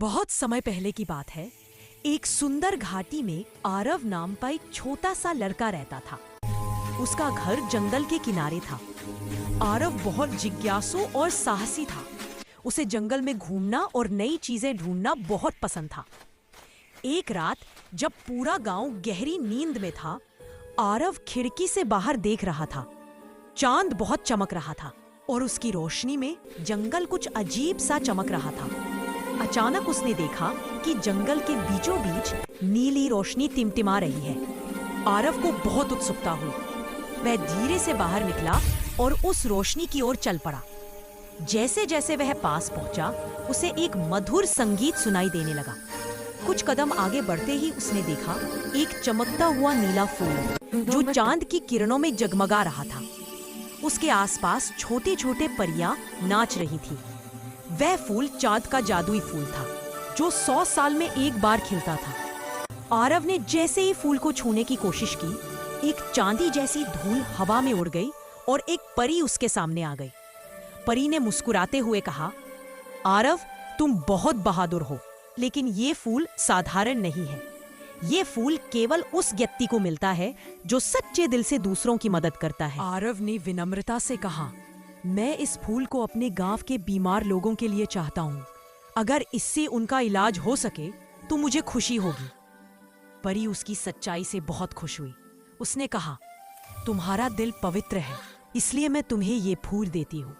बहुत समय पहले की बात है। एक सुंदर घाटी में आरव नाम का एक छोटा सा लड़का रहता था। उसका घर जंगल के किनारे था। आरव बहुत जिज्ञासु और साहसी था। उसे जंगल में घूमना और नई चीजें ढूंढना बहुत पसंद था। एक रात जब पूरा गांव गहरी नींद में था, आरव खिड़की से बाहर देख रहा था। चांद बहुत चमक रहा था और उसकी रोशनी में जंगल कुछ अजीब सा चमक रहा था। अचानक उसने देखा कि जंगल के बीचों बीच नीली रोशनी टिमटिमा रही है। आरव को बहुत उत्सुकता हुई। वह धीरे से बाहर निकला और उस रोशनी की ओर चल पड़ा। जैसे जैसे वह पास पहुंचा, उसे एक मधुर संगीत सुनाई देने लगा। कुछ कदम आगे बढ़ते ही उसने देखा एक चमकता हुआ नीला फूल जो चांद की किरणों में जगमगा रहा था। उसके आसपास छोटे छोटे परियां नाच रही थी। वह फूल चांद का जादुई फूल था जो 100 साल में एक बार खिलता था। आरव ने जैसे ही फूल को छूने की कोशिश की, एक चांदी जैसी धूल हवा में उड़ गई और एक परी उसके सामने आ गई। परी ने मुस्कुराते हुए कहा, आरव, तुम बहुत बहादुर हो, लेकिन ये फूल साधारण नहीं है। ये फूल केवल उस व्यक्ति को मिलता है जो सच्चे दिल से दूसरों की मदद करता है। आरव ने विनम्रता से कहा, मैं इस फूल को अपने गांव के बीमार लोगों के लिए चाहता हूँ। अगर इससे उनका इलाज हो सके तो मुझे खुशी होगी। परी उसकी सच्चाई से बहुत खुश हुई। उसने कहा, तुम्हारा दिल पवित्र है, इसलिए मैं तुम्हें ये फूल देती हूँ,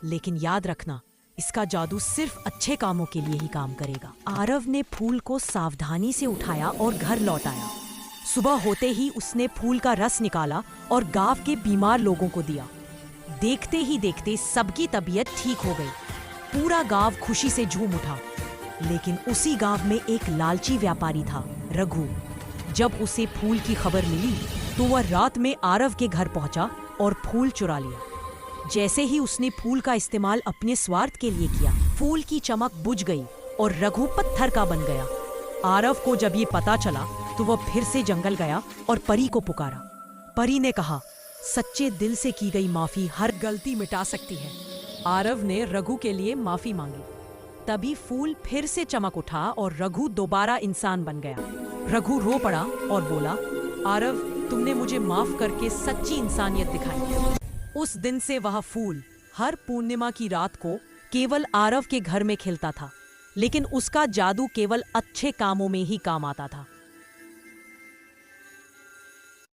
लेकिन याद रखना, इसका जादू सिर्फ अच्छे कामों के लिए ही काम करेगा। आरव ने फूल को सावधानी से उठाया और घर लौट आया। सुबह होते ही उसने फूल का रस निकाला और गांव के बीमार लोगों को दिया। देखते ही देखते सबकी तबीयत ठीक हो गई। पूरा गांव खुशी से झूम उठा। लेकिन उसी गांव में एक लालची व्यापारी था, रघु। जब उसे फूल की खबर मिली तो वह रात में आरव के घर पहुंचा और फूल चुरा लिया। जैसे ही उसने फूल का इस्तेमाल अपने स्वार्थ के लिए किया, फूल की चमक बुझ गई और रघु पत्थर का बन गया। आरव को जब ये पता चला तो वह फिर से जंगल गया और परी को पुकारा। परी ने कहा, सच्चे दिल से की गई माफी हर गलती मिटा सकती है। आरव ने रघु के लिए माफी मांगी। तभी फूल फिर से चमक उठा और रघु दोबारा इंसान बन गया। रघु रो पड़ा और बोला, आरव, तुमने मुझे माफ करके सच्ची इंसानियत दिखाई। उस दिन से वह फूल हर पूर्णिमा की रात को केवल आरव के घर में खिलता था, लेकिन उसका जादू केवल अच्छे कामों में ही काम आता था।